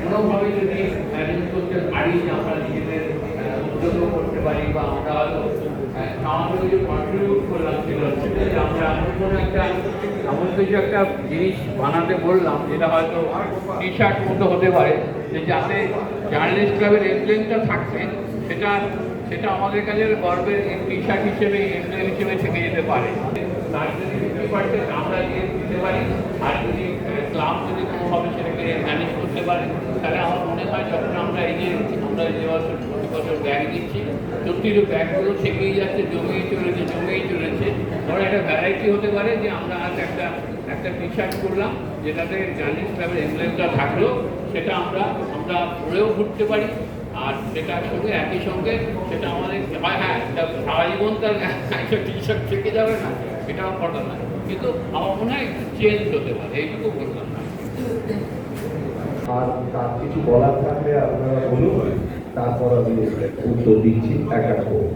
কোনোভাবে যদি অ্যারেঞ্জ করতে পারি যে আমরা নিজেদের উদ্যোগও করতে পারি বা আমরা হয়তো সামান্য কিছু কন্ট্রিবিউট করলাম সেটা হচ্ছে যে আমরা এমন কিছু একটা জিনিস বানাতে বললাম যেটা হয়তো টি শার্ট মতো হতে পারে যে যাতে জার্নালিস্ট ক্লাবের এমপ্লেনটা থাকছে সেটা আমাদের কাছে গর্বের টি শার্ট হিসেবে এমপ্লেন হিসেবে থেকে যেতে পারে। তার যদি 50% আমরা দিয়ে দিতে পারি আর যদি ক্লাব যদি কোনোভাবে সেটাকে ম্যানেজ করতে পারে তাহলে আমার মনে হয় যখন আমরা যে বছর প্রতি বছর ব্যাগ দিচ্ছি সত্যি তো ব্যাগগুলো থেকেই যাচ্ছে জমেই চলেছে ধরো একটা ভ্যারাইটি হতে পারে যে আমরা আজ একটা টি শার্ট করলাম যেটাতে জার্নালিস্ট ক্লাবের এমপ্লয়েজরা থাকলো সেটা আমরা পরেও ঘুরতে পারি আর সেটার সঙ্গে একই সঙ্গে সেটা আমাদের হ্যাঁ সারা জীবন তার একটা টি শার্ট থেকে যাবে না এটাও কথা না, কিন্তু আমার মনে হয় একটু চেঞ্জ হতে পারে এইটুকু বললাম না। আর তার কিছু বলার থাকলে আপনারা বলুন, তারপর আমি উত্তর দিচ্ছি একটা করে।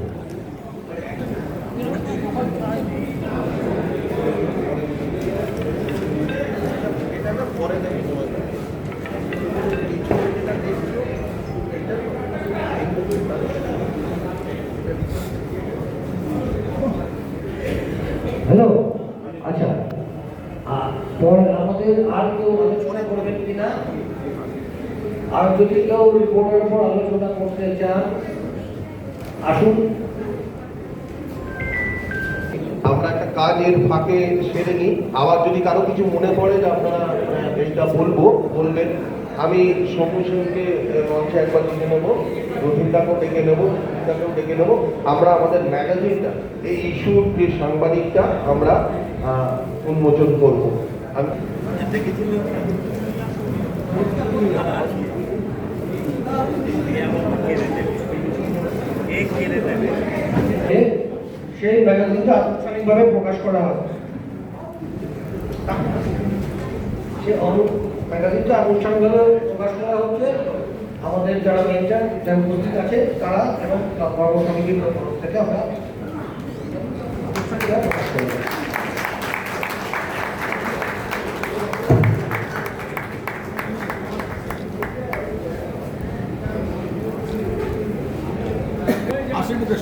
হ্যালো, আচ্ছা পরে আমাদের আর কেউ আলোচনা করবেন কিনা? আর যদি কেউ রিপোর্টের উপর আলোচনা করতে চান আসুন। আমরা একটা কাজের ফাঁকে সেরে নিই, আবার যদি কারো কিছু মনে পড়ে যে আপনারা এইটা বলবেন। আমি শম্ভু সেনকে মঞ্চে একবার ডেকে নেবো, রথিনদাকেও ডেকে নেবো। আমরা আমাদের ম্যাগাজিনটা এই ইস্যুর যে সাংবাদিকটা আমরা উন্মোচন করব। আমি সেই ম্যাগাজিনটা আনুষ্ঠানিকভাবে প্রকাশ করা হয়। সে ম্যাগাজিনটা আনুষ্ঠানিকভাবে প্রকাশ করা হচ্ছে আমাদের যারা মেন্টার যারা উপস্থিত আছে তারা এবং কর্মসমিতির তরফ থেকে আমরা প্রকাশ করব।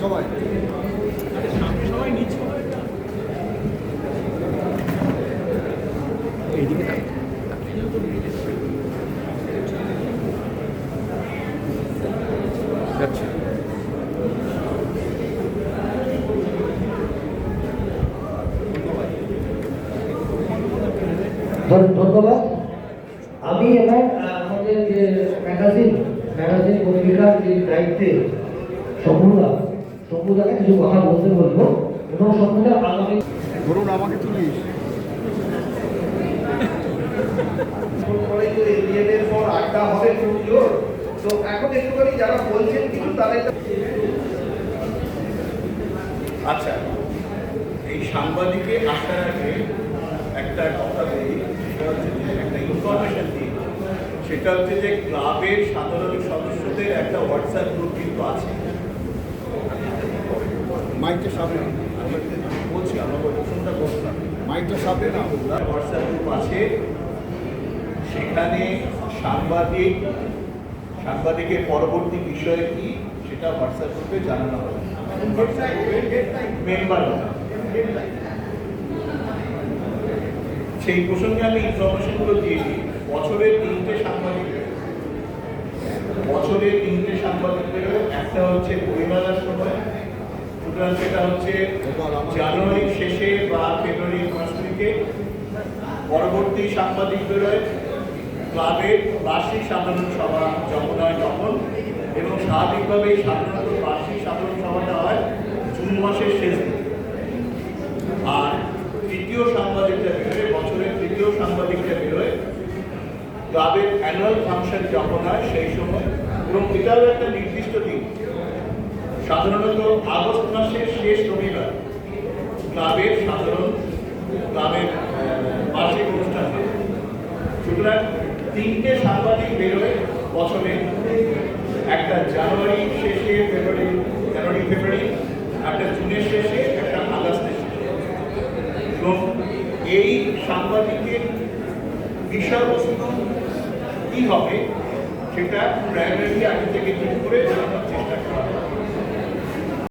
সবাই এইদিকে যাচ্ছে। ধন্যবাদ। আমি এবার আমাদের যে ম্যাগাজিন পত্রিকার যে দায়িত্বে শম্ভুদাকে কিছু কথা বলতে বলবো এবং শম্ভুদা আগামী ধরুন আমাকে তুলিস পর আড্ডা হবে খুব জোর, তো এখন একটুখানি যারা বলছেন কিছু তাদের আচ্ছা, এই সাংবাদিকে আসার আগে একটা কথা বলি, সেটা হচ্ছে যে একটা ইনফরমেশন দিই, সেটা হচ্ছে যে ক্লাবের সাধারণ সদস্যদের একটা হোয়াটসঅ্যাপ গ্রুপ কিন্তু আছে। মাইকটা সামনে আমি বলছি আমার প্রশ্নটা বলছিলাম, মাইকটা সামনে না হোয়াটসঅ্যাপ গ্রুপ আছে, সেখানে সাংবাদিকের পরবর্তী বিষয় কি সেটা হোয়াটসঅ্যাপ গ্রুপে জানানো হবে। মেম্বার সেই প্রসঙ্গে আমি ইনফরমেশনগুলো দিয়ে দিই। বছরে তিনটে সাংবাদিক বেরোয়। একটা হচ্ছে বইমেলার সময়, সুতরাং সেটা হচ্ছে জানুয়ারির শেষে বা ফেব্রুয়ারির 5 তারিখে। পরবর্তী সাংবাদিক বেরোয় ক্লাবের বার্ষিক সাধারণ সভা যখন হয় তখন, এবং স্বাভাবিকভাবেই সাধারণত বার্ষিক সাধারণ সভাটা হয় জুন মাসের শেষ দিকে। আর বছরের তৃতীয় সাংবাদিকটা বেরোয় ক্লাবের অ্যানুয়াল ফাংশন যখন হয় সেই সময়, এবং এটাও একটা নির্দিষ্ট দিন, সাধারণত আগস্ট মাসের শেষ রবিবার ক্লাবের বার্ষিক অনুষ্ঠান হয়। সুতরাং তিনটে সাংবাদিক বেরোয় বছরে, একটা জানুয়ারি শেষে ফেব্রুয়ারি, একটা জুনের শেষে, একটা আগস্টের শেষে। এবং এই সাংবাদিকের বিষয়বস্তু কি হবে সেটা প্রাইমারি আগে থেকে ঠিক করে দেওয়া হচ্ছে